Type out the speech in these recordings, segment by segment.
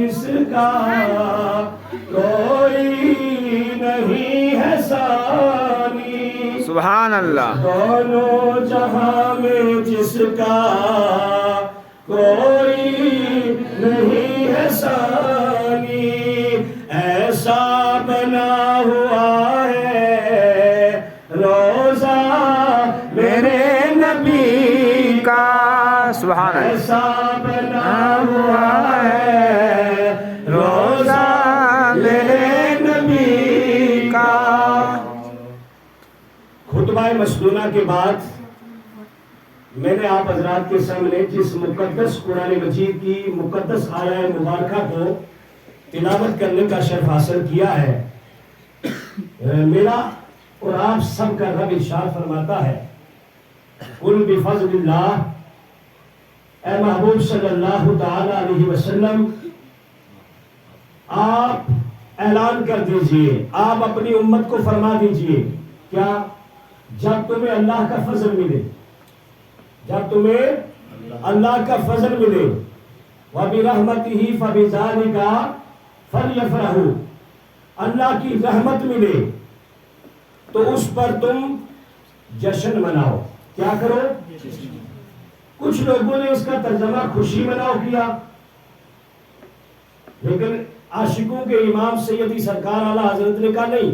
جس کا کوئی نہیں ہے ثانی، سبحان اللہ، دونوں جہاں میں جس کا کوئی نہیں ہے ثانی، ایسا بنا ہوا ہے روزہ میرے نبی کا سبحان اللہ، ایسا بنا ہوا ہے روزہ میرے نبی کا۔ خطبہ مسنونہ کے بعد میں نے آپ حضرات کے سامنے جس مقدس قرآن مجید کی مقدس آیہ مبارکہ کو تلاوت کرنے کا شرف حاصل کیا ہے، میرا اور آپ سب کا رب ارشاد فرماتا ہے قل بفضل اللہ، اے محبوب صلی اللہ تعالی علیہ وسلم آپ اعلان کر دیجئے، آپ اپنی امت کو فرما دیجئے کیا؟ جب تمہیں اللہ کا فضل ملے، جب تمہیں اللہ کا فضل ملے، وَبِرَحْمَتِهِ فَبِذَلِكَ فَلْيَفْرَحُوا، اللہ کی رحمت ملے تو اس پر تم جشن مناؤ۔ کیا کرو؟ کچھ لوگوں نے اس کا ترجمہ خوشی مناؤ کیا، لیکن عاشقوں کے امام سیدی سرکار اعلیٰ حضرت نے کہا نہیں،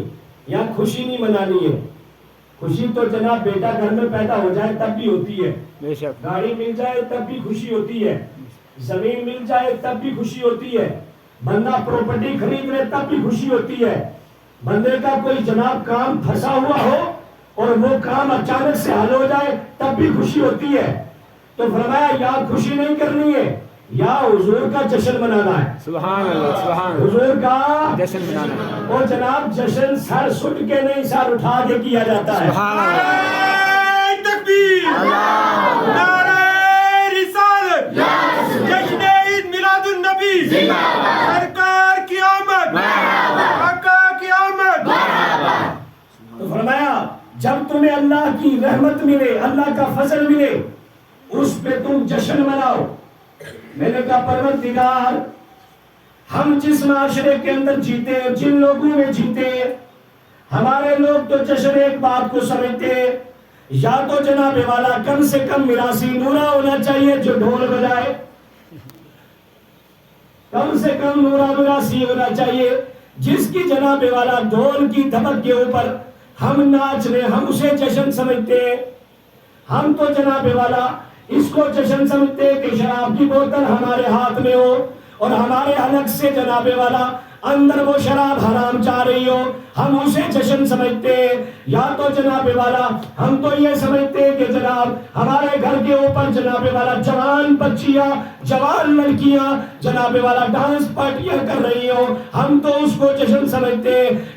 یہاں خوشی نہیں منانی ہے۔ خوشی تو جناب بیٹا گھر میں پیدا ہو جائے تب بھی ہوتی ہے، بے شک، گاڑی مل جائے تب بھی خوشی ہوتی ہے، زمین مل جائے تب بھی خوشی ہوتی ہے، بندہ پراپرٹی خرید لے تب بھی خوشی ہوتی ہے، بندے کا کوئی جناب کام پھنسا ہوا ہو اور وہ کام اچانک سے حل ہو جائے تب بھی خوشی ہوتی ہے۔ تو فرمایا یا خوشی نہیں کرنی ہے یا حضور کا جشن منانا ہے، سبحان اللہ، سبحان اللہ، حضور کا جشن منانا، اور جناب جشن سر سٹ کے نہیں سر اٹھا کے کیا جاتا ہے۔ سبحان اللہ، نعرہ تکبیر، نعرہ رسالت، جشن عید میلاد النبی، سرکار کی آمد، آقا کی آمد۔ تو فرمایا جب تمہیں اللہ کی رحمت ملے، اللہ کا فضل ملے، اس پہ تم جشن مناؤ۔ میں نے کہا پروردگار، ہم جس معاشرے کے اندر جیتے، جن لوگوں میں جیتے، ہمارے لوگ تو جشن ایک بات کو سمجھتے، یا تو جناب والا کم سے کم میراثی نورا ہونا چاہیے جو ڈھول بجائے، کم سے کم نورا میراثی ہونا چاہیے جس کی جناب والا ڈھول کی دھمک کے اوپر ہم ناچ رہے، ہم اسے جشن سمجھتے۔ ہم تو جناب والا اس کو جشن سمجھتے کہ شراب کی بوتل ہمارے ہاتھ میں ہو اور ہمارے حلق سے جناب والا اندر وہ شراب حرام جا رہی ہو، ہم اسے جشن سمجھتے۔ یا تو جناب والا ہم تو یہ سمجھتے کہ جناب ہمارے گھر کے اوپر جناب والا جوان بچیاں، جوان لڑکیاں جناب والا ڈانس پارٹیاں کر رہی ہو، ہم تو اس کو جشن سمجھتے۔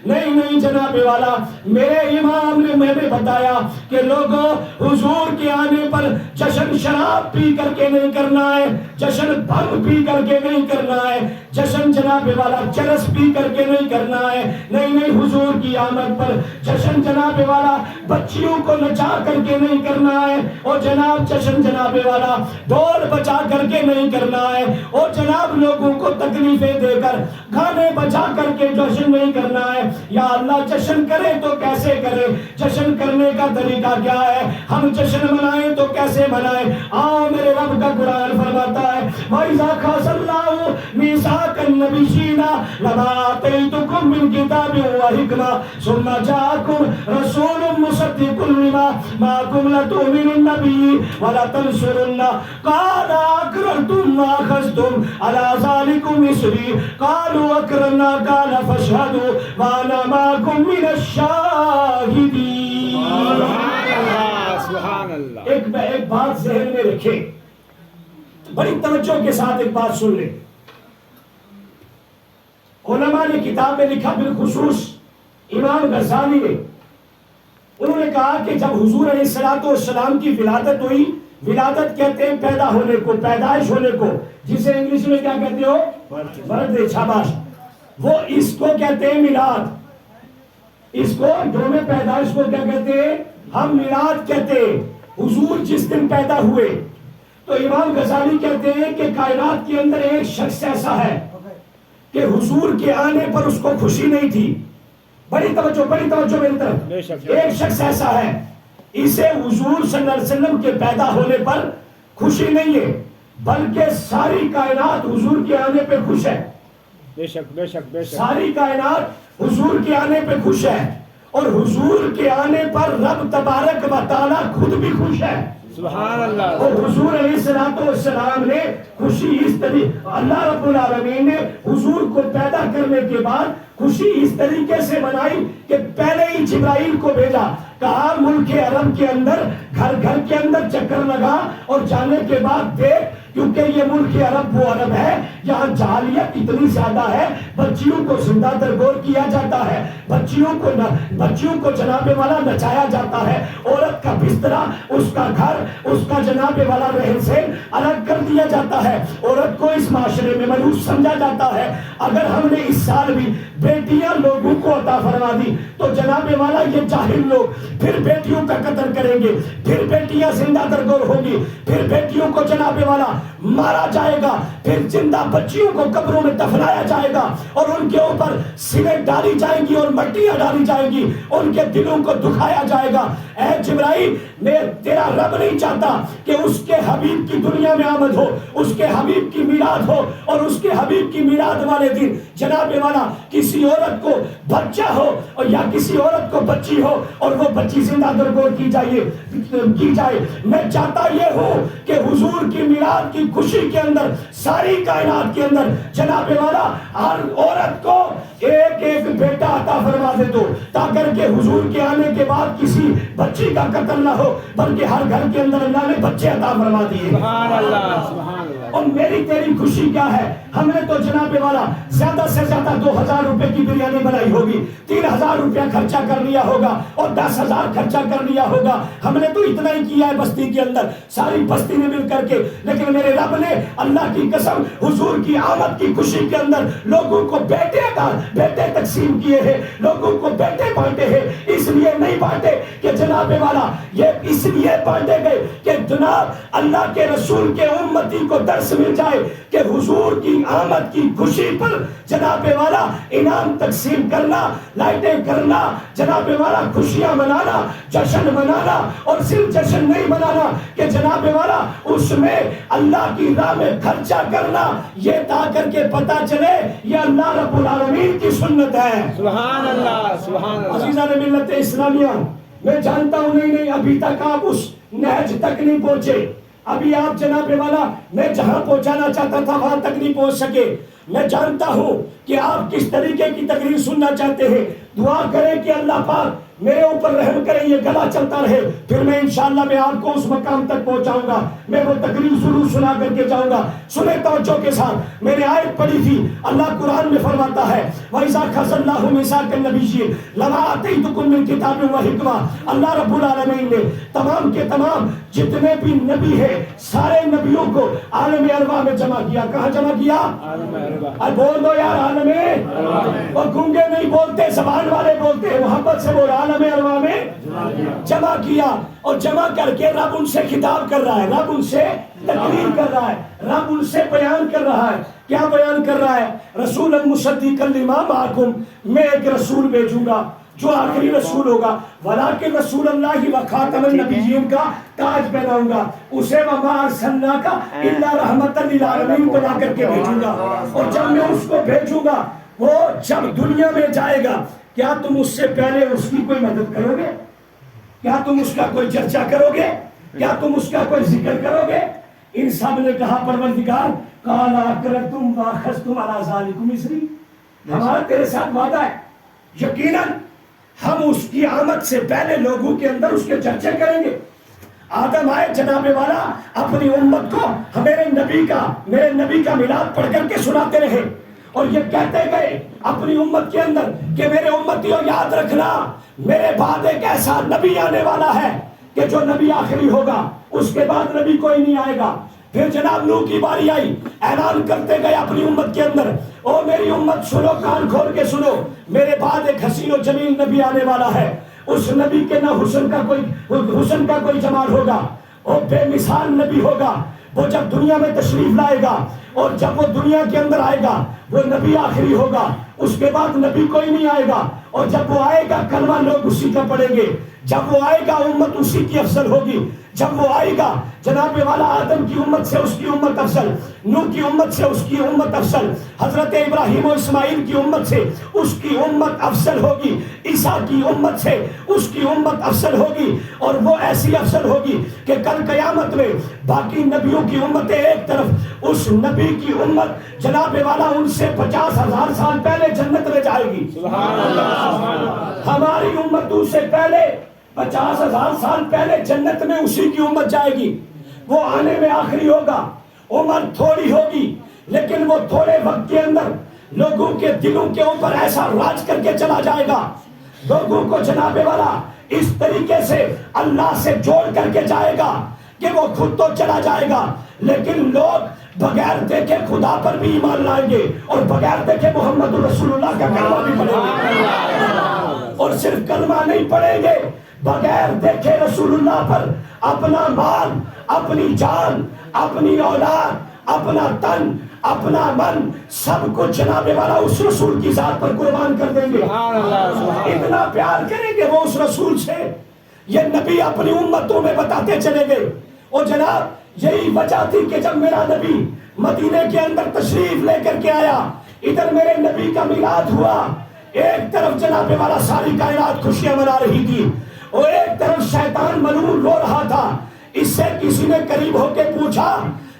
نہیں نہیں جناب والا، میرے امام نے میں بتایا کہ لوگوں حضور کے آنے پر جشن شراب پی کر کے نہیں کرنا ہے، جشن بھنگ پی کر کے نہیں کرنا ہے، جشن جناب والا چرس پی کر کے نہیں کرنا ہے۔ نہیں نہیں، حضور کی آمد پر جشن جناب والا بچیوں کو نچا کر کے نہیں کرنا ہے، اور جناب جشن جناب والا ڈھول بجا کر کے نہیں کرنا ہے، اور جناب لوگوں کو تکلیفیں دے کر گانے بجا کر کے جشن نہیں کرنا ہے۔ یا اللہ جشن کرے تو کیسے کرے؟ جشن کرنے کا طریقہ کیا ہے؟ ہم جشن منائیں تو کیسے منائیں؟ آؤ میرے رب کا قرآن فرماتا ہے وَإِذَا خَذَ اللَّهُ مِيثَاقَ النَّبِيِّينَ لَمَا آتَيْتُكُم مِّن كِتَابٍ وَحِكْمَةٍ ثُمَّ جَاءَكُمْ رَسُولٌ مُّصَدِّقٌ لِّمَا مَعَكُمْ لَتُؤْمِنُنَّ بِهِ وَلَتَنصُرُنَّهُ قَالَ أَقْرَرْتُمْ وَأَخَذْتُمْ عَلَىٰ ذَٰلِكُمْ إِصْرِي قَالُوا أَقْرَرْنَا قَالَ فَاشْهَدُوا وَأَنَا مَعَكُم مِّنَ الشَّاهِدِينَ۔ سبحان اللہ، ایک بات ذہن میں رکھیں، بڑی توجہ کے ساتھ ایک بات سن لیں۔ علماء نے کتاب میں لکھا، بالخصوص امام غزالی نے، انہوں نے کہا کہ جب حضور علیہ السلام کی ولادت ہوئی، ولادت کہتے ہیں پیدا ہونے کو، پیدائش ہونے کو، جسے انگلش میں کیا کہتے ہو؟ برتھ ڈے، شاباش۔ وہ اس کو کہتے ہیں میلاد، اس کو یوم پیدائش کو کیا کہتے ہیں؟ ہم میلاد کہتے ہیں، حضور جس دن پیدا ہوئے۔ تو امام غزالی کہتے ہیں کہ کائنات کے اندر ایک شخص ایسا ہے، کہ حضور کے آنے پر اس کو خوشی نہیں تھی. بڑی توجہ میری بے طرف. شک. ایک شخص ایسا ہے اسے حضور صلی اللہ علیہ وسلم کے پیدا ہونے پر خوشی نہیں ہے بلکہ ساری کائنات حضور کے آنے پہ خوش ہے. بے شک بے شک بے شک. ساری کائنات حضور کے آنے پہ خوش ہے اور حضور کے آنے پر رب تبارک و تعالیٰ خود بھی خوش ہے. سبحان اللہ. اور حضور علیہ السلام نے خوشی اس طریقے اللہ رب العالمین نے حضور کو پیدا کرنے کے بعد خوشی اس طریقے سے منائی کہ پہلے ہی جبرائیل کو بھیجا, کہا ملک عرب کے اندر گھر گھر کے اندر چکر لگا اور جانے کے بعد دیکھ, کیونکہ یہ ملک عرب وہ عرب ہے جہاں جہالیت اتنی زیادہ ہے, بچیوں کو زندہ درگور کیا جاتا ہے, بچیوں کو جناب والا نچایا جاتا ہے, عورت کا بسترا, اس کا گھر, اس کا جناب والا رہن سہن الگ کر دیا جاتا ہے, عورت کو اس معاشرے میں ملوث سمجھا جاتا ہے. اگر ہم نے اس سال بھی بیٹیاں لوگوں کو عطا فرما دی تو جناب والا یہ جاہل لوگ پھر بیٹیوں کا قتل کریں گے, پھر بیٹیاں زندہ درگور ہوں گی, پھر بیٹیوں کو جناب والا مارا جائے گا, پھر زندہ بچیوں کو قبروں میں دفنایا جائے گا اور ان کے اوپر سیمنٹ ڈالی جائے گی اور مٹیاں ڈالی جائیں گی, ان کے دلوں کو دکھایا جائے گا. اے جبرائیل, میں تیرا رب نہیں چاہتا کہ اس کے حبیب کی دنیا میں آمد ہو, اس کے حبیب کی میلاد ہو اور اس کے حبیب کی میلاد والے دن جناب والا کسی عورت کو بچہ ہو اور یا کسی عورت کو بچی ہو اور وہ بچی زندہ درگور کی جائے. میں چاہتا یہ ہوں کہ حضور کی میلاد کی خوشی کے اندر ساری کائنات کے اندر جناب والا ہر عورت کو ایک ایک بیٹا عطا فرما دے دو, تاکہ کہ حضور کے آنے کے بعد کسی بچی کا قتل نہ ہو بلکہ ہر گھر کے اندر اللہ نے بچے عطا فرما دیے. سبحان اللہ سبحان اللہ. اور میری تیری خوشی کیا ہے؟ ہم نے تو جناب والا زیادہ سے زیادہ 2000 روپے کی بریانی بنائی ہوگی, 3000 روپیہ خرچہ کر لیا ہوگا اور 10,000 خرچہ کر لیا ہوگا. ہم نے تو اتنا ہی کیا ہے بستی کے اندر, ساری بستی نے مل کر کے. لیکن میرے رب نے اللہ کی قسم حضور کی آمد کی خوشی کے اندر لوگوں کو بیٹے تقسیم کیے ہیں, لوگوں کو بیٹے بانٹے ہیں. اس لیے نہیں بانٹے کہ جناب والا یہ اس لیے بانٹے گئے کہ جناب اللہ کے رسول کے امتی کو درس مل جائے کہ حضور کی آمد کی خوشی پر جناب والا انعام تقسیم کرنا, لائٹیں کرنا, جناب والا خوشیاں منانا, جشن منانا, اور صرف جشن نہیں منانا کہ جناب والا اس میں اللہ کی راہ میں خرچہ کرنا, یہ تا کر کے پتا چلے یہ اللہ رب العالمین کی سنت ہے. سبحان اللہ سبحان اللہ. عزیزان ملت اسلامیہ, میں جانتا ہوں نہیں ابھی تک آپ اس نہج تک نہیں پہنچے, ابھی آپ جناب والا میں جہاں پہنچانا چاہتا تھا وہاں تک نہیں پہنچ سکے. میں جانتا ہوں کہ آپ کس طریقے کی تقریر سننا چاہتے ہیں. دعا کریں کہ اللہ پاک میرے اوپر رحم کریں, یہ گلا چلتا رہے, پھر میں انشاءاللہ میں آپ کو اس مقام تک پہنچاؤں گا. میں وہ تقریر ضرور سنا کر کے جاؤں گا. سنیں توجہ کے ساتھ, میں نے آیت پڑھی تھی, اللہ قرآن میں فرماتا ہے وَإِذَا أَخَذَ اللَّهُ مِيثَاقَ النَّبِيِّينَ لَمَا آتَيْتُكُم مِّن كِتَابٍ وَحِكْمَةٍ. اللہ رب العالمین نے تمام کے تمام جتنے بھی نبی ہیں سارے نبیوں کو عالم ارواح میں جمع کیا. کہاں جمع کیا؟ بول دو یار عالم. اور گونگے نہیں بولتے, زبان والے بولتے ہیں, محبت سے بول عالم ارواح میں جمع کیا. اور جمع کر کے رب ان سے خطاب کر رہا ہے, رب ان سے تقریر کر رہا ہے, رب ان سے بیان کر رہا ہے. کیا بیان کر رہا ہے؟ رسولا مصدقا لما معکم, میں ایک رسول بھیجوں گا جو آخری رسول ہوگا. ولیکن رسول اللہ و خاتم النبیین کا تاج پہناؤں گا اسے, وما ارسلناک الا رحمتا للعالمین بنا کر کے بھیجوں گا. اور جب میں اس کو بھیجوں گا وہ جب دنیا میں جائے گا, کیا تم اس سے پہلے اس کی کوئی مدد کرو گے؟ کیا تم اس کا کوئی چرچا کرو گے؟ کیا تم اس کا کوئی ذکر کرو گے؟ ان سب نے کہا پروردگار قال اقررتم واخذتم علی ذلکم اسری, ہمارا تیرے ساتھ وعدہ ہے, یقیناً ہم اس کی آمد سے پہلے لوگوں کے اندر اس کے چرچے کریں گے. آدم آئے جناب والا اپنی امت کو میرے نبی کا میلاد پڑھ کر کے سناتے رہے اور یہ کہتے گئے اپنی امت کے اندر کہ میرے امتیوں یاد رکھنا میرے بعد ایک ایسا نبی آنے والا ہے کہ جو نبی آخری ہوگا, اس کے بعد نبی کوئی نہیں آئے گا. پھر جناب نوح کی باری آئی, اعلان کرتے گئے اپنی امت کے اندر, او میری امت سنو, کان کھول کے سنو, میرے بعد ایک حسین و جمیل نبی آنے والا ہے. اس نبی کے نہ حسن کا کوئی جمال ہوگا, اور بے مثال نبی ہوگا, وہ جب دنیا میں تشریف لائے گا اور جب وہ دنیا کے اندر آئے گا وہ نبی آخری ہوگا، اس کے بعد نبی کوئی نہیں آئے گا، اور جب وہ آئے گا کلمہ لوگ اسی کا پڑھیں گے، جب وہ آئے گا امت اسی کی افضل ہوگی، جب وہ آئے گا جناب والا آدم کی امت سے اس کی امت افضل، نوح کی امت سے اس کی امت افضل، حضرت ابراہیم و اسماعیل کی امت سے اس کی امت افضل ہوگی، عیسیٰ کی امت سے اس کی امت افضل ہوگی، اور وہ ایسی افضل ہوگی کہ کل قیامت میں باقی نبیوں کی امتیں ایک طرف، اس نبی کی امت جناب والا ان سے 50,000 سال پہلے جنت میں جائے گی، سبحان اللہ سبحان اللہ ہماری امت ان سے پہلے 50,000 سال پہلے جنت میں اسی کی امت جائے گی، وہ آنے میں آخری ہوگا، عمر تھوڑی ہوگی لیکن وہ تھوڑے وقت کے اندر لوگوں کے دلوں کے اوپر ایسا راج کر کے چلا جائے گا، لوگوں کو جناب والا اس طریقے سے اللہ سے جوڑ کر کے جائے گا کہ وہ خود تو چلا جائے گا لیکن لوگ بغیر دیکھے خدا پر بھی ایمان لائیں گے اور بغیر دیکھے محمد رسول اللہ کا کلمہ بھی پڑھیں گے، اور صرف کلمہ نہیں پڑھیں گے، بغیر دیکھے رسول اللہ پر اپنا مال، اپنی جان، اپنی اولاد، اپنا تن، اپنا من، سب کچھ جناب والا اس رسول کی ذات پر قربان کر دیں گے، اتنا پیار کریں گے وہ اس رسول سے، یہ نبی اپنی امتوں میں بتاتے چلے گئے۔ اور جناب یہی وجہ تھی کہ جب میرا نبی مدینے کے اندر تشریف لے کر کے آیا، ادھر میرے نبی کا میلاد ہوا، ایک طرف جناب والا ساری کائنات خوشیاں منا رہی تھی اور ایک طرف شیطان ملعون رو رہا تھا۔ اس سے کسی نے قریب ہو کے پوچھا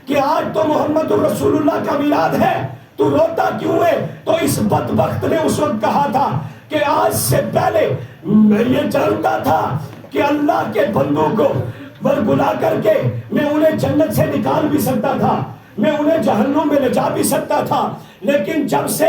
کہ آج تو محمد رسول اللہ کا میلاد ہے، تو روتا کیوں ہے؟ تو اس بدبخت نے اس وقت کہا تھا کہ آج سے پہلے میں یہ جانتا تھا کہ اللہ کے بندوں کو بلا کر کے میں انہیں جنت سے نکال بھی سکتا تھا، میں انہیں جہنم میں لے جا بھی سکتا تھا، لیکن جب سے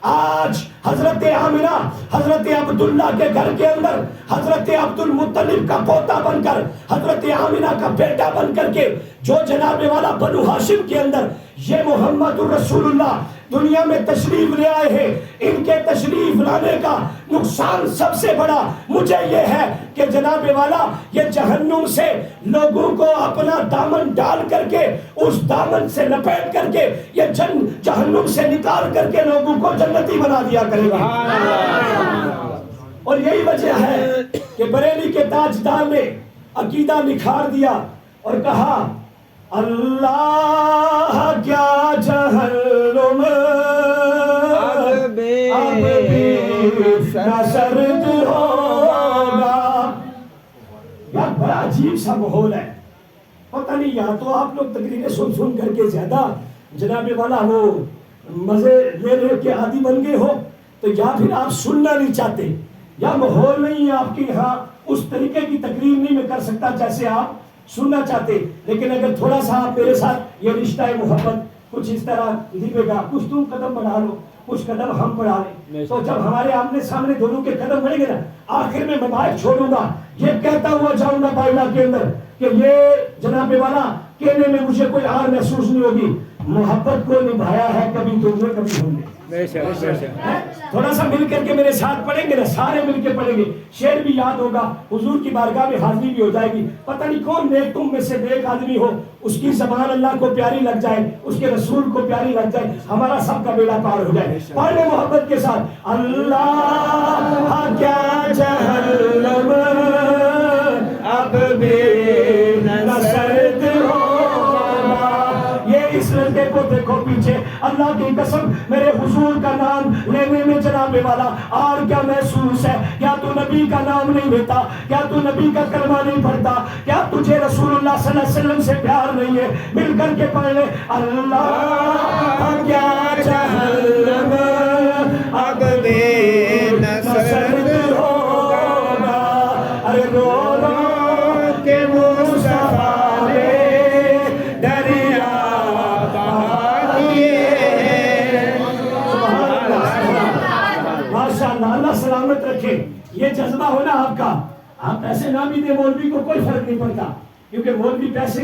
آج حضرت آمنہ حضرت عبداللہ کے گھر کے اندر حضرت عبد المطلب کا پوتا بن کر، حضرت آمنہ کا بیٹا بن کر کے جو جناب والا بنو ہاشم کے اندر یہ محمد رسول اللہ دنیا میں تشریف لے آئے ہیں، ان کے تشریف لانے کا نقصان سب سے بڑا مجھے یہ ہے کہ جناب والا یہ جہنم سے لوگوں کو اپنا دامن ڈال کر کے اس دامن سے لپیٹ کر کے یہ جہنم سے نکال کر کے لوگوں کو جنتی بنا دیا کرے گا۔ اور یہی وجہ ہے کہ بریلی کے تاجدار نے عقیدہ نکھار دیا اور کہا اللہ کیا جہنم اب بھی نہ سرد ہوگا۔ یار بڑا عجیب سا ماحول ہے، پتہ نہیں یا تو آپ لوگ تقریریں سن سن کر کے زیادہ جناب والا وہ مزے لے لے کے عادی بن گئے ہو، تو یا پھر آپ سننا نہیں چاہتے، یا ماحول نہیں ہے آپ کے یہاں اس طریقے کی تقریر نہیں میں کر سکتا جیسے آپ سننا چاہتے۔ لیکن اگر تھوڑا سا آپ میرے ساتھ یہ رشتہ محبت کچھ اس طرح دکھے گا، کچھ تم قدم بڑھا لو، کچھ قدم ہم بڑھا لیں، تو جب ہمارے آمنے سامنے دونوں کے قدم بڑھیں گے نا، آخر میں مائک چھوڑوں گا یہ کہتا ہوا جاؤں گا بائلہ کے اندر کہ یہ جناب والا کہنے میں مجھے کوئی آر محسوس نہیں ہوگی، محبت کو نبھایا ہے کبھی تم نے کبھی ہم نے۔ تھوڑا سا مل کر کے میرے ساتھ پڑھیں گے نا، سارے مل کے پڑھیں گے، شعر بھی یاد ہوگا، حضور کی بارگاہ میں حاضری بھی ہو جائے گی، پتہ نہیں کون نیک تم میں سے نیک آدمی ہو، اس کی زبان اللہ کو پیاری لگ جائے، اس کے رسول کو پیاری لگ جائے، ہمارا سب کا بیڑا پار ہو جائے۔ پڑھ لیں محبت کے ساتھ، اللہ کیا جہنم اب بھی نہ سرد ہوگا۔ یہ اس لڑکے کو دیکھو پیچھے، اللہ کی قسم میرے حضور کا نام لینے میں جناب والا اور کیا محسوس ہے؟ کیا تو نبی کا نام نہیں لیتا؟ کیا تو نبی کا کلمہ نہیں پڑھتا؟ کیا تجھے رسول اللہ صلی اللہ علیہ وسلم سے پیار نہیں ہے؟ مل کر کے پڑھ لے، اللہ کیا جہنم اب بھی نہ سرد ہوگا۔ ارے رو رو کے مصطفیٰ نے دریا بہا دیے۔ ماشاءاللہ، اللہ سلامت رکھے۔ یہ جذبہ ہونا آپ کا، آپ پیسے نہ بھی دیں مولوی کو کوئی فرق نہیں پڑتا، کیونکہ مولوی پیسے